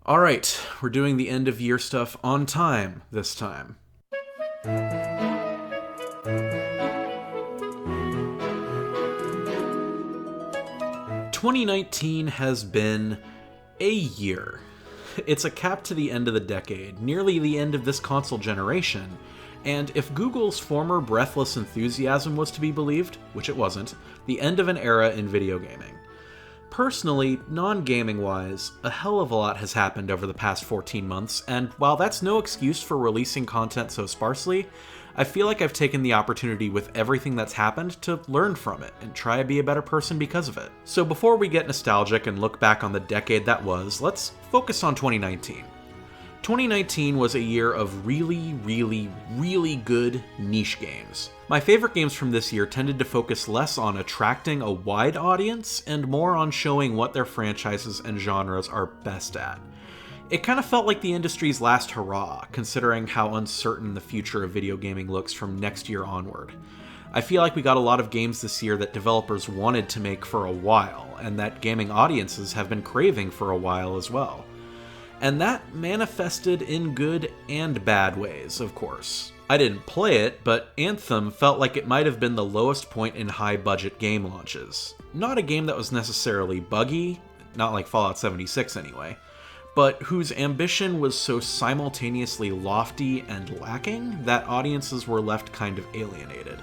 Alright, we're doing the end of year stuff on time this time. 2019 has been a year. It's a cap to the end of the decade, nearly the end of this console generation, and if Google's former breathless enthusiasm was to be believed, which it wasn't, the end of an era in video gaming. Personally, non-gaming wise, a hell of a lot has happened over the past 14 months, and while that's no excuse for releasing content so sparsely, I feel like I've taken the opportunity with everything that's happened to learn from it and try to be a better person because of it. So before we get nostalgic and look back on the decade that was, let's focus on 2019. 2019 was a year of really good niche games. My favorite games from this year tended to focus less on attracting a wide audience and more on showing what their franchises and genres are best at. It kind of felt like the industry's last hurrah, considering how uncertain the future of video gaming looks from next year onward. I feel like we got a lot of games this year that developers wanted to make for a while, and that gaming audiences have been craving for a while as well. And that manifested in good and bad ways, of course. I didn't play it, but Anthem felt like it might have been the lowest point in high-budget game launches. Not a game that was necessarily buggy, not like Fallout 76 anyway, but whose ambition was so simultaneously lofty and lacking that audiences were left kind of alienated.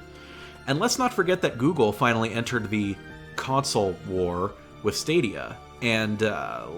And let's not forget that Google finally entered the console war with Stadia, and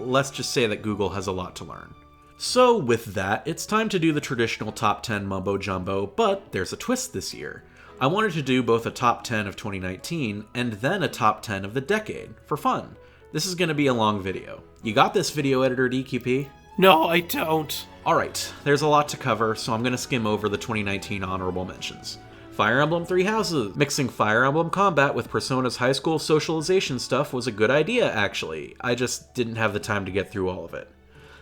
let's just say that Google has a lot to learn. So with that, it's time to do the traditional top 10 mumbo-jumbo, but there's a twist this year. I wanted to do both a top 10 of 2019 and then a top 10 of the decade, for fun. This is going to be a long video. You got this, video editor DQP? No, I don't. Alright, there's a lot to cover, so I'm going to skim over the 2019 honorable mentions. Fire Emblem Three Houses. Mixing Fire Emblem combat with Persona's high school socialization stuff was a good idea, actually. I just didn't have the time to get through all of it.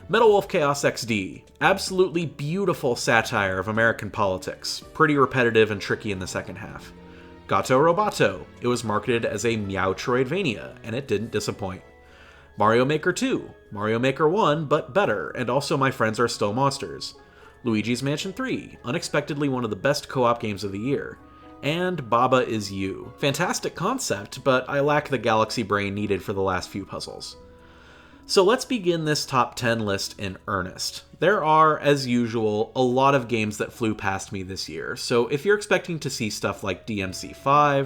Metal Wolf Chaos XD. Absolutely beautiful satire of American politics. Pretty repetitive and tricky in the second half. Gato Roboto. It was marketed as a Meowtroidvania, and it didn't disappoint. Mario Maker 2. Mario Maker 1, but better, and also My Friends Are Still Monsters. Luigi's Mansion 3, unexpectedly one of the best co-op games of the year. And Baba Is You. Fantastic concept, but I lack the galaxy brain needed for the last few puzzles. So let's begin this top 10 list in earnest. There are, as usual, a lot of games that flew past me this year, so if you're expecting to see stuff like DMC5,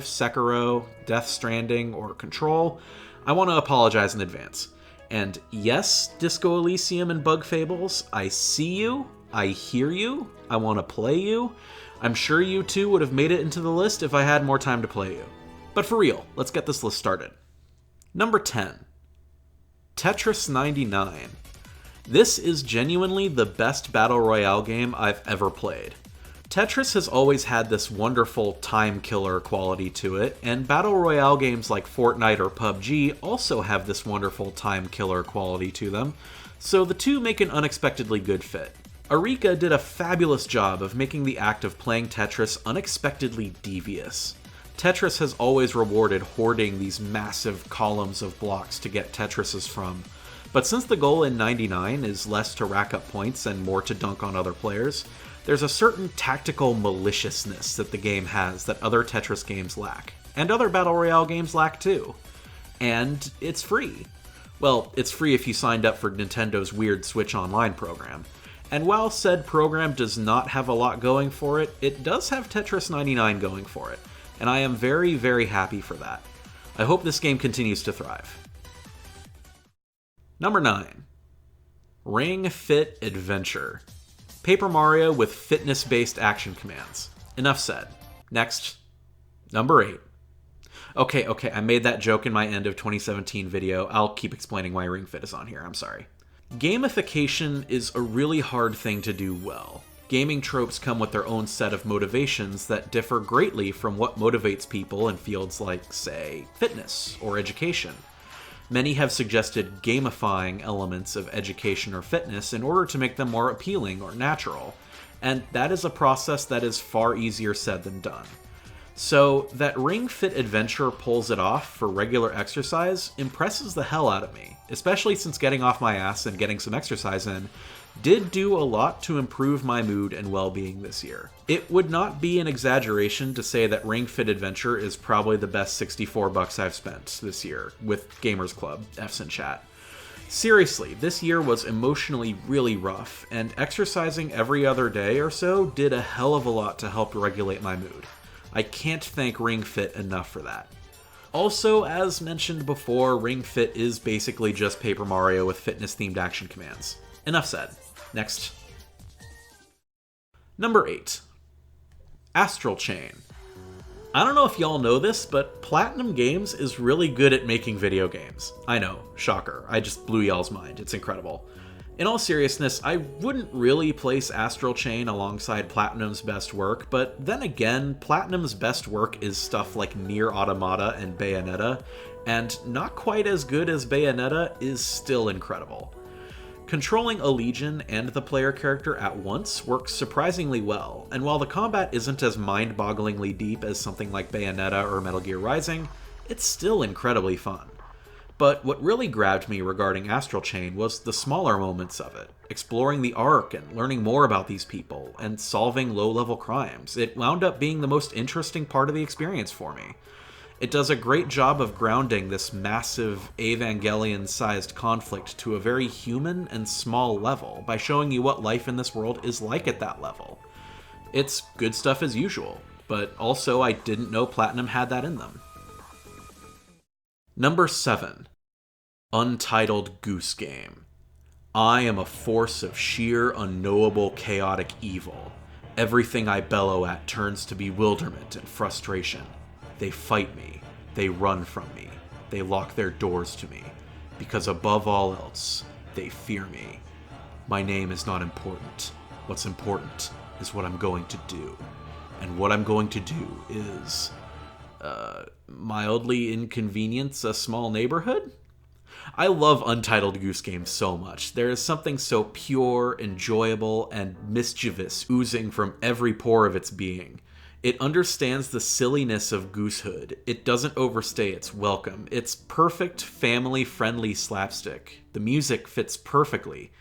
Sekiro, Death Stranding, or Control, I want to apologize in advance. And yes, Disco Elysium and Bug Fables, I see you, I hear you, I want to play you. I'm sure you too would have made it into the list if I had more time to play you. But for real, let's get this list started. Number 10. Tetris 99. This is genuinely the best Battle Royale game I've ever played. Tetris has always had this wonderful time killer quality to it, and Battle Royale games like Fortnite or PUBG also have this wonderful time killer quality to them, so the two make an unexpectedly good fit. Arika did a fabulous job of making the act of playing Tetris unexpectedly devious. Tetris has always rewarded hoarding these massive columns of blocks to get Tetrises from, but since the goal in 99 is less to rack up points and more to dunk on other players, there's a certain tactical maliciousness that the game has that other Tetris games lack, and other Battle Royale games lack too. And it's free. Well, it's free if you signed up for Nintendo's weird Switch Online program. And while said program does not have a lot going for it, it does have Tetris 99 going for it. And I am very happy for that. I hope this game continues to thrive. Number 9. Ring Fit Adventure. Paper Mario with fitness-based action commands. Enough said. Next. Number 8. Okay, I made that joke in my end of 2017 video. I'll keep explaining why Ring Fit is on here, I'm sorry. Gamification is a really hard thing to do well. Gaming tropes come with their own set of motivations that differ greatly from what motivates people in fields like, say, fitness or education. Many have suggested gamifying elements of education or fitness in order to make them more appealing or natural, and that is a process that is far easier said than done. So that Ring Fit Adventure pulls it off for regular exercise impresses the hell out of me, especially since getting off my ass and getting some exercise in did do a lot to improve my mood and well-being this year. It would not be an exaggeration to say that Ring Fit Adventure is probably the best $64 I've spent this year, with Gamers Club, F's in chat. Seriously, this year was emotionally really rough, and exercising every other day or so did a hell of a lot to help regulate my mood. I can't thank Ring Fit enough for that. Also, as mentioned before, Ring Fit is basically just Paper Mario with fitness-themed action commands. Enough said. Next. Number 8. Astral Chain. I don't know if y'all know this, but Platinum Games is really good at making video games. I know, shocker, I just blew y'all's mind, it's incredible. In all seriousness, I wouldn't really place Astral Chain alongside Platinum's best work, but then again, Platinum's best work is stuff like Nier Automata and Bayonetta, and not quite as good as Bayonetta is still incredible. Controlling a Legion and the player character at once works surprisingly well, and while the combat isn't as mind-bogglingly deep as something like Bayonetta or Metal Gear Rising, it's still incredibly fun. But what really grabbed me regarding Astral Chain was the smaller moments of it, exploring the Ark and learning more about these people, and solving low-level crimes. It wound up being the most interesting part of the experience for me. It does a great job of grounding this massive Evangelion-sized conflict to a very human and small level by showing you what life in this world is like at that level. It's good stuff as usual, but also I didn't know Platinum had that in them. Number 7. Untitled Goose Game. I am a force of sheer, unknowable, chaotic evil. Everything I bellow at turns to bewilderment and frustration. They fight me. They run from me. They lock their doors to me. Because above all else, they fear me. My name is not important. What's important is what I'm going to do. And what I'm going to do is... mildly inconvenience a small neighborhood? I love Untitled Goose Game so much. There is something so pure, enjoyable, and mischievous oozing from every pore of its being. It understands the silliness of goosehood. It doesn't overstay its welcome. It's perfect, family-friendly slapstick. The music fits perfectly.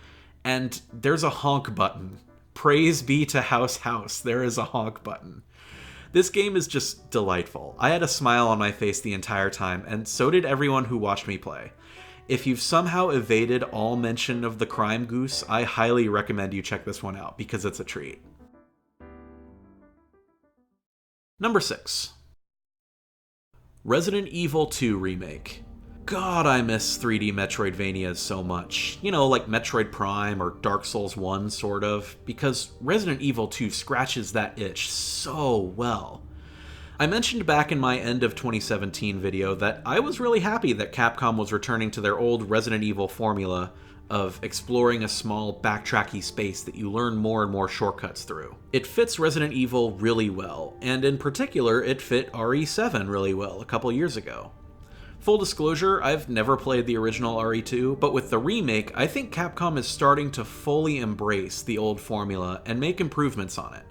And there's a honk button. Praise be to House, there is a honk button. This game is just delightful. I had a smile on my face the entire time, and so did everyone who watched me play. If you've somehow evaded all mention of the crime goose, I highly recommend you check this one out, because it's a treat. Number 6. Resident Evil 2 Remake. God, I miss 3D Metroidvanias so much. You know, like Metroid Prime or Dark Souls 1, sort of, because Resident Evil 2 scratches that itch so well. I mentioned back in my end of 2017 video that I was really happy that Capcom was returning to their old Resident Evil formula of exploring a small backtracky space that you learn more and more shortcuts through. It fits Resident Evil really well, and in particular, it fit RE7 really well a couple years ago. Full disclosure, I've never played the original RE2, but with the remake, I think Capcom is starting to fully embrace the old formula and make improvements on it.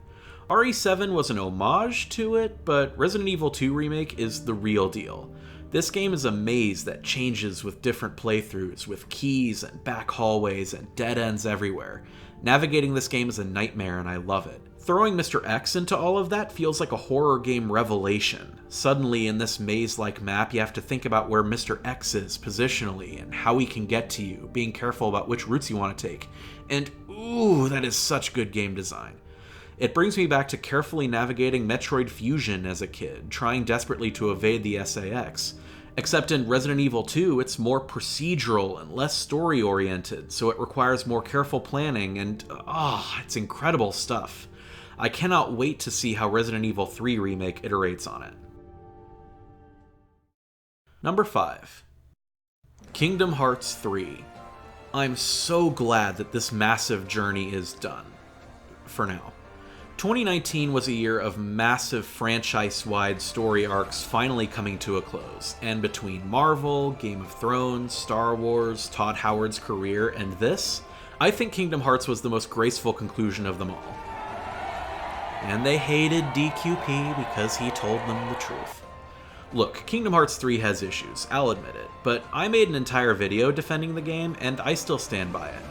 RE7 was an homage to it, but Resident Evil 2 Remake is the real deal. This game is a maze that changes with different playthroughs, with keys and back hallways and dead ends everywhere. Navigating this game is a nightmare and I love it. Throwing Mr. X into all of that feels like a horror game revelation. Suddenly in this maze-like map you have to think about where Mr. X is positionally and how he can get to you, being careful about which routes you want to take. And ooh, that is such good game design. It brings me back to carefully navigating Metroid Fusion as a kid, trying desperately to evade the SAX. Except in Resident Evil 2, it's more procedural and less story-oriented, so it requires more careful planning, and it's incredible stuff. I cannot wait to see how Resident Evil 3 Remake iterates on it. Number 5. Kingdom Hearts 3. I'm so glad that this massive journey is done. For now. 2019 was a year of massive franchise-wide story arcs finally coming to a close, and between Marvel, Game of Thrones, Star Wars, Todd Howard's career, and this, I think Kingdom Hearts was the most graceful conclusion of them all. And they hated DQP because he told them the truth. Look, Kingdom Hearts 3 has issues, I'll admit it, but I made an entire video defending the game, and I still stand by it.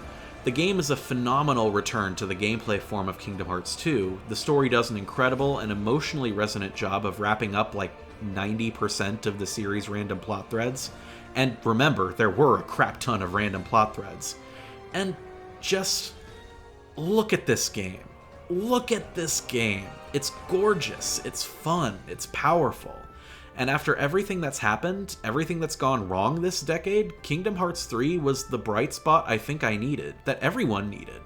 The game is a phenomenal return to the gameplay form of Kingdom Hearts 2. The story does an incredible and emotionally resonant job of wrapping up like 90% of the series' random plot threads. And remember, there were a crap ton of random plot threads. And just look at this game. Look at this game. It's gorgeous, it's fun, it's powerful. And after everything that's happened, everything that's gone wrong this decade, Kingdom Hearts 3 was the bright spot I think I needed, that everyone needed.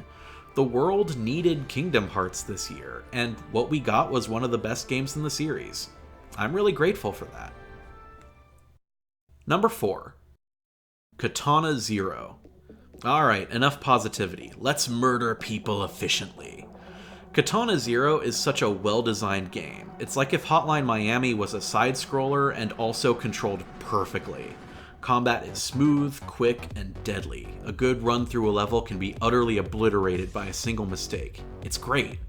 The world needed Kingdom Hearts this year, and what we got was one of the best games in the series. I'm really grateful for that. Number 4. Katana Zero. Alright, enough positivity. Let's murder people efficiently. Katana Zero is such a well-designed game. It's like if Hotline Miami was a side-scroller and also controlled perfectly. Combat is smooth, quick, and deadly. A good run through a level can be utterly obliterated by a single mistake. It's great.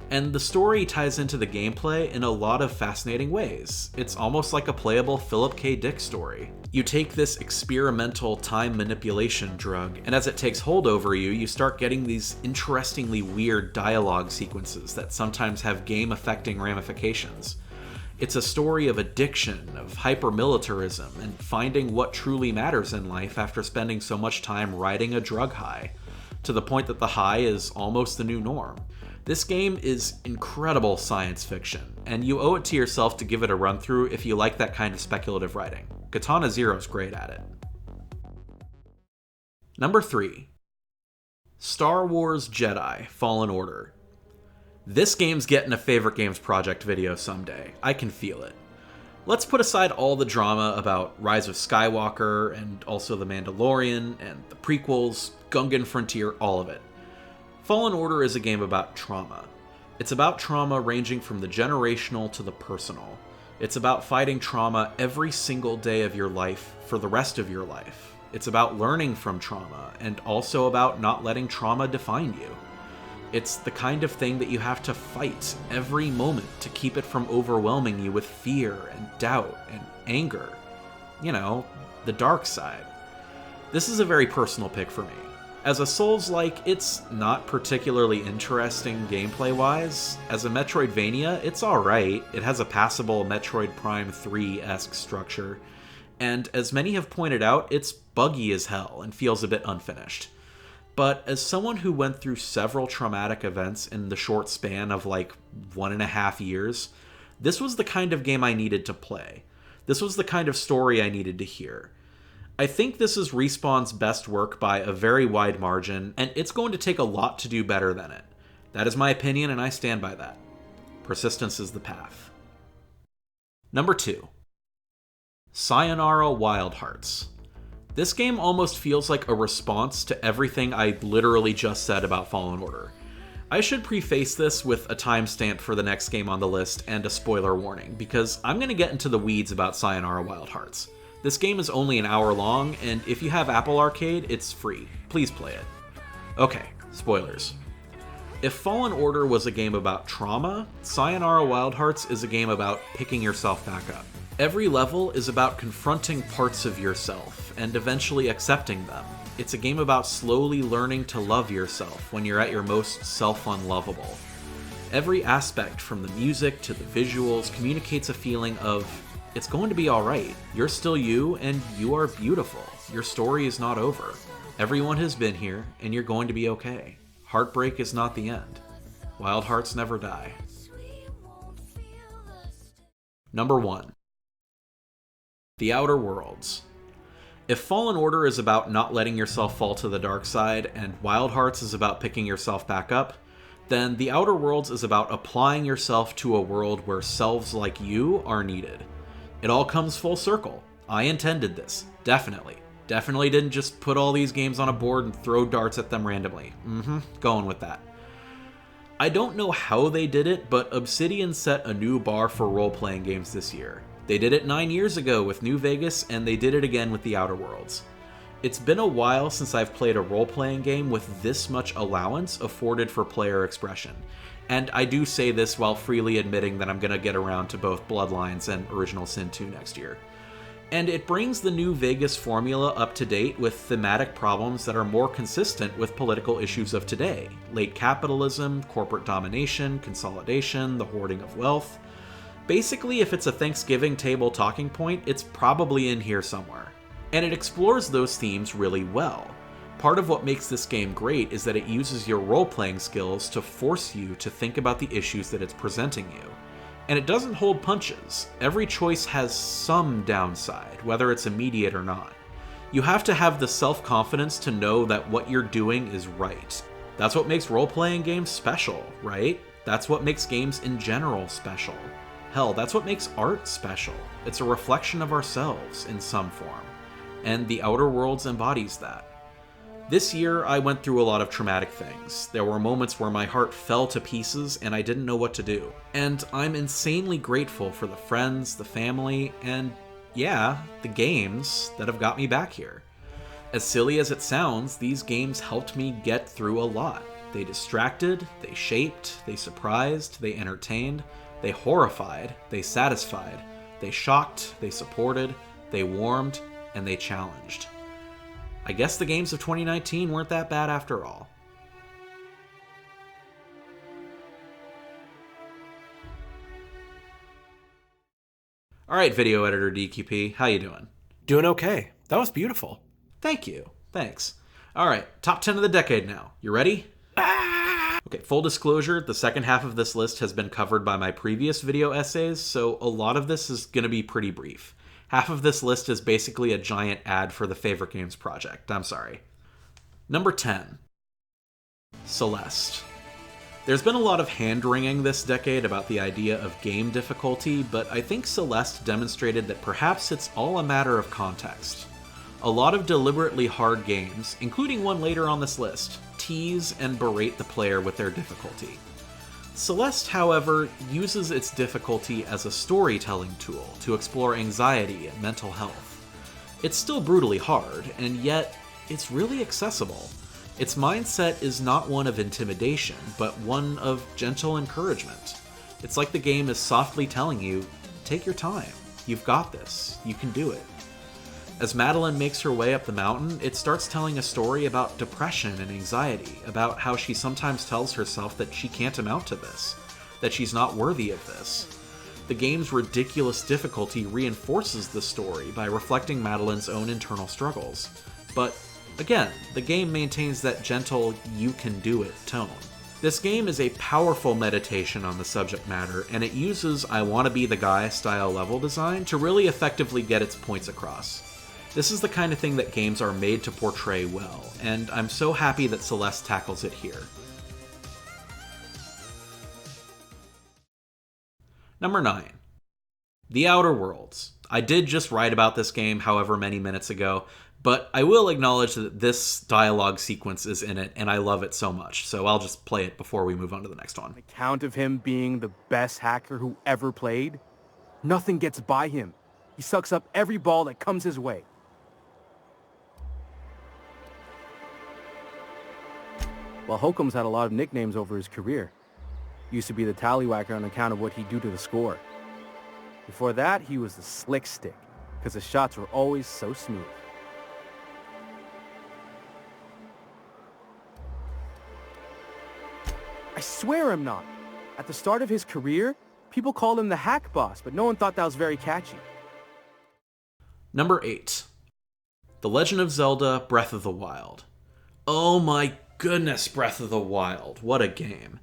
And the story ties into the gameplay in a lot of fascinating ways. It's almost like a playable Philip K. Dick story. You take this experimental time manipulation drug, and as it takes hold over you, you start getting these interestingly weird dialogue sequences that sometimes have game-affecting ramifications. It's a story of addiction, of hyper-militarism, and finding what truly matters in life after spending so much time riding a drug high, to the point that the high is almost the new norm. This game is incredible science fiction, and you owe it to yourself to give it a run-through if you like that kind of speculative writing. Katana Zero's great at it. Number 3. Star Wars Jedi Fallen Order. This game's getting a Favorite Games Project video someday. I can feel it. Let's put aside all the drama about Rise of Skywalker, and also The Mandalorian, and the prequels, Gungan Frontier, all of it. Fallen Order is a game about trauma. It's about trauma ranging from the generational to the personal. It's about fighting trauma every single day of your life for the rest of your life. It's about learning from trauma, and also about not letting trauma define you. It's the kind of thing that you have to fight every moment to keep it from overwhelming you with fear and doubt and anger. You know, the dark side. This is a very personal pick for me. As a Souls-like, it's not particularly interesting gameplay-wise. As a Metroidvania, it's alright. It has a passable Metroid Prime 3-esque structure. And as many have pointed out, it's buggy as hell and feels a bit unfinished. But as someone who went through several traumatic events in the short span of like 1.5 years, this was the kind of game I needed to play. This was the kind of story I needed to hear. I think this is Respawn's best work by a very wide margin, and it's going to take a lot to do better than it. That is my opinion, and I stand by that. Persistence is the path. Number 2. Sayonara Wild Hearts. This game almost feels like a response to everything I literally just said about Fallen Order. I should preface this with a timestamp for the next game on the list and a spoiler warning, because I'm going to get into the weeds about Sayonara Wild Hearts. This game is only an hour long, and if you have Apple Arcade, it's free. Please play it. Okay, spoilers. If Fallen Order was a game about trauma, Sayonara Wild Hearts is a game about picking yourself back up. Every level is about confronting parts of yourself and eventually accepting them. It's a game about slowly learning to love yourself when you're at your most self-unlovable. Every aspect, from the music to the visuals, communicates a feeling of, it's going to be alright. You're still you, and you are beautiful. Your story is not over. Everyone has been here, and you're going to be okay. Heartbreak is not the end. Wild hearts never die. Number 1. The Outer Worlds. If Fallen Order is about not letting yourself fall to the dark side, and Wild Hearts is about picking yourself back up, then The Outer Worlds is about applying yourself to a world where selves like you are needed. It all comes full circle. I intended this. Definitely. Definitely didn't just put all these games on a board and throw darts at them randomly. Going with that. I don't know how they did it, but Obsidian set a new bar for role-playing games this year. They did it 9 years ago with New Vegas, and they did it again with The Outer Worlds. It's been a while since I've played a role-playing game with this much allowance afforded for player expression. And I do say this while freely admitting that I'm going to get around to both Bloodlines and Original Sin 2 next year. And it brings the New Vegas formula up to date with thematic problems that are more consistent with political issues of today. Late capitalism, corporate domination, consolidation, the hoarding of wealth. Basically, if it's a Thanksgiving table talking point, it's probably in here somewhere. And it explores those themes really well. Part of what makes this game great is that it uses your role-playing skills to force you to think about the issues that it's presenting you. And it doesn't hold punches. Every choice has some downside, whether it's immediate or not. You have to have the self-confidence to know that what you're doing is right. That's what makes role-playing games special, right? That's what makes games in general special. Hell, that's what makes art special. It's a reflection of ourselves in some form. And The Outer Worlds embodies that. This year, I went through a lot of traumatic things. There were moments where my heart fell to pieces and I didn't know what to do. And I'm insanely grateful for the friends, the family, and yeah, the games that have got me back here. As silly as it sounds, these games helped me get through a lot. They distracted, they shaped, they surprised, they entertained, they horrified, they satisfied, they shocked, they supported, they warmed, and they challenged. I guess the games of 2019 weren't that bad after all. Alright, video editor DQP, how you doing? Doing okay. That was beautiful. Thank you. Thanks. Alright, top 10 of the decade now. You ready? Okay, full disclosure, the second half of this list has been covered by my previous video essays, so a lot of this is going to be pretty brief. Half of this list is basically a giant ad for the Favorite Games Project. I'm sorry. Number 10. Celeste. There's been a lot of hand-wringing this decade about the idea of game difficulty, but I think Celeste demonstrated that perhaps it's all a matter of context. A lot of deliberately hard games, including one later on this list, tease and berate the player with their difficulty. Celeste, however, uses its difficulty as a storytelling tool to explore anxiety and mental health. It's still brutally hard, and yet it's really accessible. Its mindset is not one of intimidation, but one of gentle encouragement. It's like the game is softly telling you, take your time, you've got this, you can do it. As Madeline makes her way up the mountain, it starts telling a story about depression and anxiety, about how she sometimes tells herself that she can't amount to this, that she's not worthy of this. The game's ridiculous difficulty reinforces the story by reflecting Madeline's own internal struggles. But, again, the game maintains that gentle, you-can-do-it tone. This game is a powerful meditation on the subject matter, and it uses I wanna be the guy style level design to really effectively get its points across. This is the kind of thing that games are made to portray well, and I'm so happy that Celeste tackles it here. Number 9. The Outer Worlds. I did just write about this game however many minutes ago, but I will acknowledge that this dialogue sequence is in it, and I love it so much, so I'll just play it before we move on to the next one. On account of him being the best hacker who ever played, nothing gets by him. He sucks up every ball that comes his way. Well, Holcomb's had a lot of nicknames over his career. Used to be the tallywhacker on account of what he'd do to the score. Before that, he was the slick stick, because his shots were always so smooth. I swear I'm not. At the start of his career, people called him the hack boss, but no one thought that was very catchy. Number 8. The Legend of Zelda: Breath of the Wild. Oh my goodness, Breath of the Wild. What a game.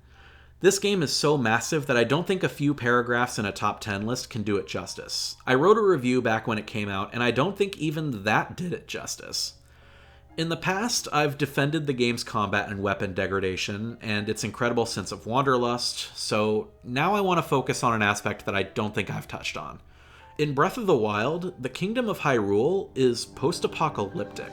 This game is so massive that I don't think a few paragraphs in a top 10 list can do it justice. I wrote a review back when it came out, and I don't think even that did it justice. In the past, I've defended the game's combat and weapon degradation, and its incredible sense of wanderlust, so now I want to focus on an aspect that I don't think I've touched on. In Breath of the Wild, the Kingdom of Hyrule is post-apocalyptic.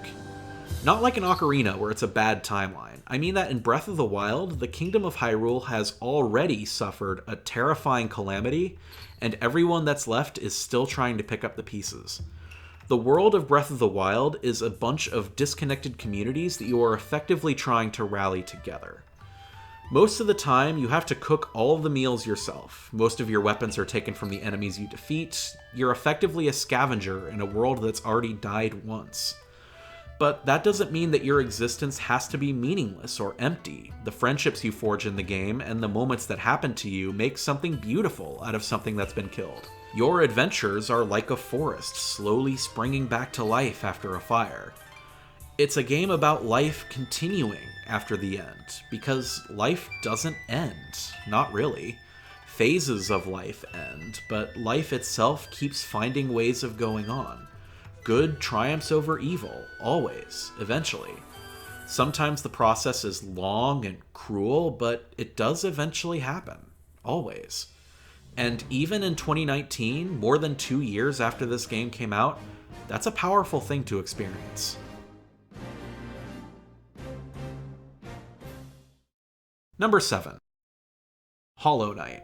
Not like an Ocarina, where it's a bad timeline. I mean that in Breath of the Wild, the Kingdom of Hyrule has already suffered a terrifying calamity, and everyone that's left is still trying to pick up the pieces. The world of Breath of the Wild is a bunch of disconnected communities that you are effectively trying to rally together. Most of the time, you have to cook all of the meals yourself. Most of your weapons are taken from the enemies you defeat. You're effectively a scavenger in a world that's already died once. But that doesn't mean that your existence has to be meaningless or empty. The friendships you forge in the game and the moments that happen to you make something beautiful out of something that's been killed. Your adventures are like a forest slowly springing back to life after a fire. It's a game about life continuing after the end, because life doesn't end. Not really. Phases of life end, but life itself keeps finding ways of going on. Good triumphs over evil, always, eventually. Sometimes the process is long and cruel, but it does eventually happen. Always. And even in 2019, more than 2 years after this game came out, that's a powerful thing to experience. Number 7. Hollow Knight.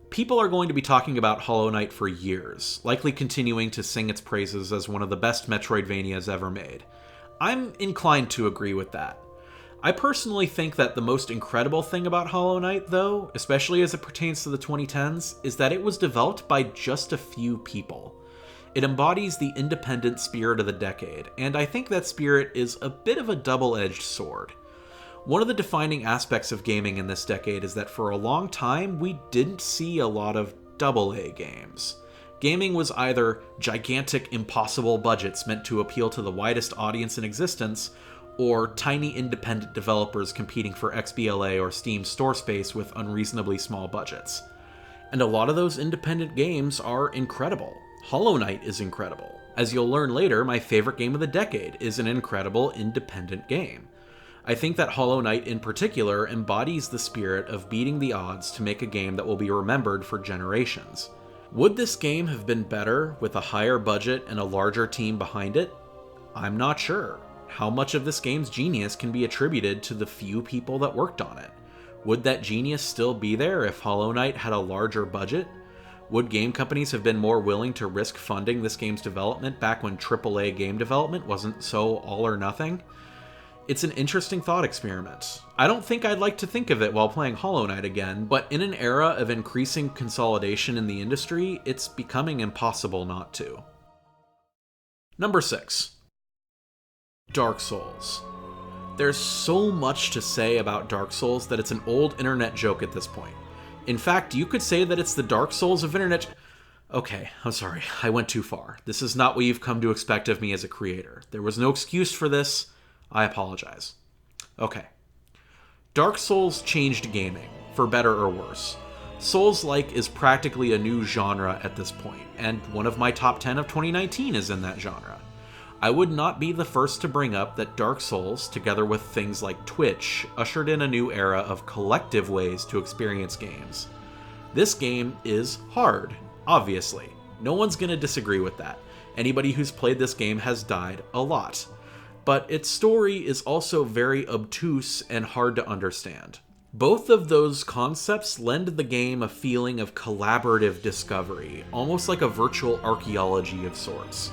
People are going to be talking about Hollow Knight for years, likely continuing to sing its praises as one of the best Metroidvanias ever made. I'm inclined to agree with that. I personally think that the most incredible thing about Hollow Knight, though, especially as it pertains to the 2010s, is that it was developed by just a few people. It embodies the independent spirit of the decade, and I think that spirit is a bit of a double-edged sword. One of the defining aspects of gaming in this decade is that for a long time, we didn't see a lot of AA games. Gaming was either gigantic, impossible budgets meant to appeal to the widest audience in existence, or tiny independent developers competing for XBLA or Steam store space with unreasonably small budgets. And a lot of those independent games are incredible. Hollow Knight is incredible. As you'll learn later, my favorite game of the decade is an incredible independent game. I think that Hollow Knight in particular embodies the spirit of beating the odds to make a game that will be remembered for generations. Would this game have been better with a higher budget and a larger team behind it? I'm not sure. How much of this game's genius can be attributed to the few people that worked on it? Would that genius still be there if Hollow Knight had a larger budget? Would game companies have been more willing to risk funding this game's development back when AAA game development wasn't so all or nothing? It's an interesting thought experiment. I don't think I'd like to think of it while playing Hollow Knight again, but in an era of increasing consolidation in the industry, it's becoming impossible not to. Number 6. Dark Souls. There's so much to say about Dark Souls that it's an old internet joke at this point. In fact, you could say that it's the Dark Souls of internet... Okay, I'm sorry, I went too far. This is not what you've come to expect of me as a creator. There was no excuse for this. I apologize. Okay. Dark Souls changed gaming, for better or worse. Souls-like is practically a new genre at this point, and one of my top 10 of 2019 is in that genre. I would not be the first to bring up that Dark Souls, together with things like Twitch, ushered in a new era of collective ways to experience games. This game is hard, obviously. No one's gonna disagree with that. Anybody who's played this game has died a lot. But its story is also very obtuse and hard to understand. Both of those concepts lend the game a feeling of collaborative discovery, almost like a virtual archaeology of sorts.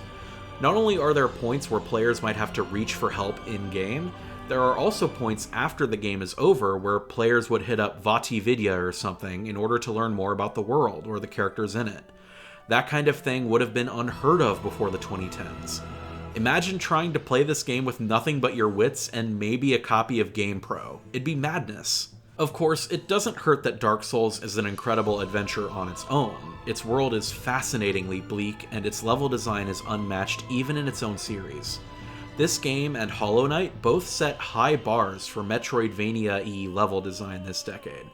Not only are there points where players might have to reach for help in-game, there are also points after the game is over where players would hit up VaatiVidya or something in order to learn more about the world or the characters in it. That kind of thing would have been unheard of before the 2010s. Imagine trying to play this game with nothing but your wits and maybe a copy of GamePro. It'd be madness. Of course, it doesn't hurt that Dark Souls is an incredible adventure on its own. Its world is fascinatingly bleak, and its level design is unmatched even in its own series. This game and Hollow Knight both set high bars for Metroidvania-y level design this decade.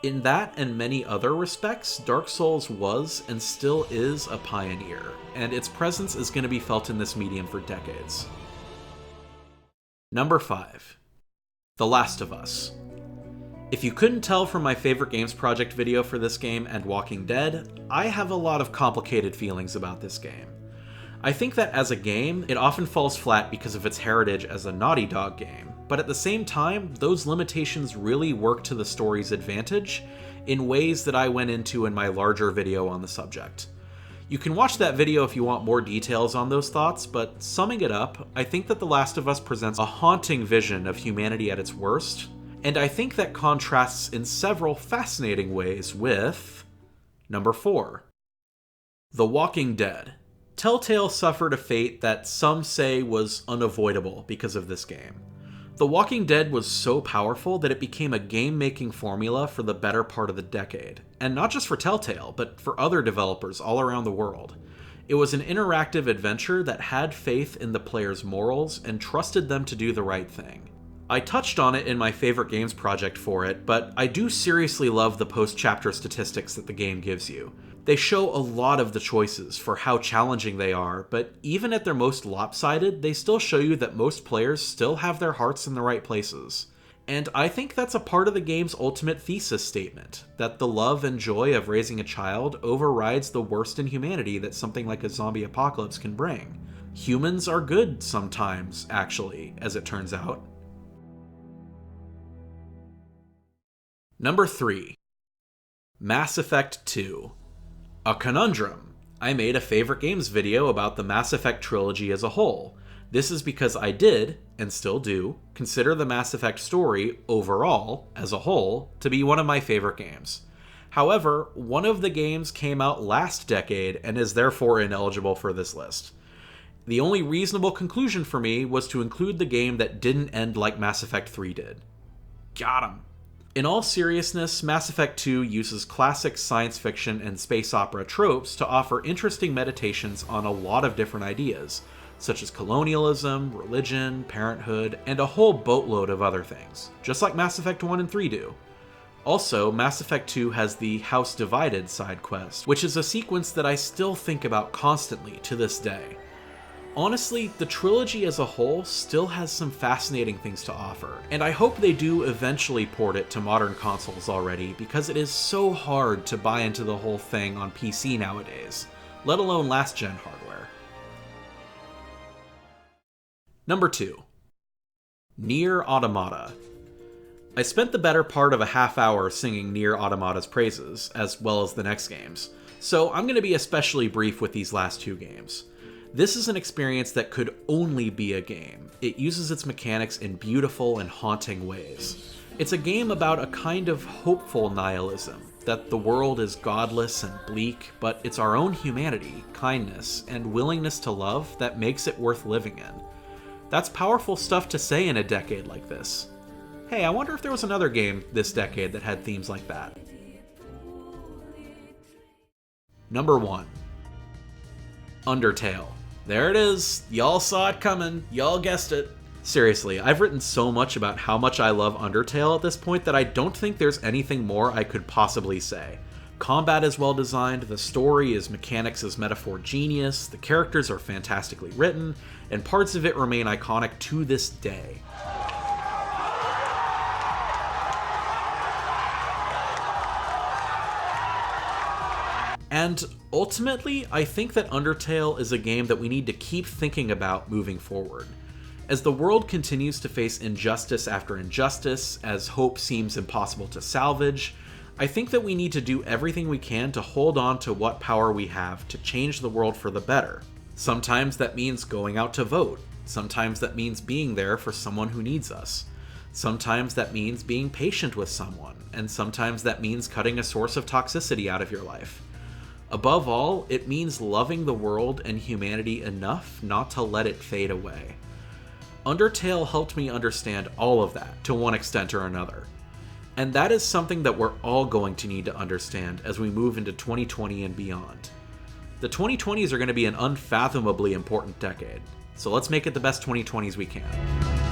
In that and many other respects, Dark Souls was and still is a pioneer, and its presence is going to be felt in this medium for decades. Number 5. The Last of Us. If you couldn't tell from my favorite games project video for this game and Walking Dead, I have a lot of complicated feelings about this game. I think that as a game, it often falls flat because of its heritage as a Naughty Dog game, but at the same time, those limitations really work to the story's advantage in ways that I went into in my larger video on the subject. You can watch that video if you want more details on those thoughts, but summing it up, I think that The Last of Us presents a haunting vision of humanity at its worst, And I think that contrasts in several fascinating ways with... Number 4. The Walking Dead. Telltale suffered a fate that some say was unavoidable because of this game. The Walking Dead was so powerful that it became a game-making formula for the better part of the decade. And not just for Telltale, but for other developers all around the world. It was an interactive adventure that had faith in the player's morals and trusted them to do the right thing. I touched on it in my favorite games project for it, but I do seriously love the post-chapter statistics that the game gives you. They show a lot of the choices for how challenging they are, but even at their most lopsided, they still show you that most players still have their hearts in the right places. And I think that's a part of the game's ultimate thesis statement, that the love and joy of raising a child overrides the worst in humanity that something like a zombie apocalypse can bring. Humans are good sometimes, actually, as it turns out. Number 3. Mass Effect 2. A conundrum. I made a favorite games video about the Mass Effect trilogy as a whole. This is because I did, and still do, consider the Mass Effect story, overall, as a whole, to be one of my favorite games. However, one of the games came out last decade and is therefore ineligible for this list. The only reasonable conclusion for me was to include the game that didn't end like Mass Effect 3 did. Got 'em. In all seriousness, Mass Effect 2 uses classic science fiction and space opera tropes to offer interesting meditations on a lot of different ideas, such as colonialism, religion, parenthood, and a whole boatload of other things, just like Mass Effect 1 and 3 do. Also, Mass Effect 2 has the House Divided side quest, which is a sequence that I still think about constantly to this day. Honestly, the trilogy as a whole still has some fascinating things to offer, and I hope they do eventually port it to modern consoles already, because it is so hard to buy into the whole thing on PC nowadays, let alone last-gen hardware. Number 2. Nier Automata. I spent the better part of a half hour singing Nier Automata's praises, as well as the next games, so I'm going to be especially brief with these last two games. This is an experience that could only be a game. It uses its mechanics in beautiful and haunting ways. It's a game about a kind of hopeful nihilism, that the world is godless and bleak, but it's our own humanity, kindness, and willingness to love that makes it worth living in. That's powerful stuff to say in a decade like this. Hey, I wonder if there was another game this decade that had themes like that. Number 1. Undertale. There it is. Y'all saw it coming. Y'all guessed it. Seriously, I've written so much about how much I love Undertale at this point that I don't think there's anything more I could possibly say. Combat is well designed, the story is mechanics as metaphor genius, the characters are fantastically written, and parts of it remain iconic to this day. And ultimately, I think that Undertale is a game that we need to keep thinking about moving forward. As the world continues to face injustice after injustice, as hope seems impossible to salvage, I think that we need to do everything we can to hold on to what power we have to change the world for the better. Sometimes that means going out to vote. Sometimes that means being there for someone who needs us. Sometimes that means being patient with someone, and sometimes that means cutting a source of toxicity out of your life. Above all, it means loving the world and humanity enough not to let it fade away. Undertale helped me understand all of that to one extent or another. And that is something that we're all going to need to understand as we move into 2020 and beyond. The 2020s are going to be an unfathomably important decade, so let's make it the best 2020s we can.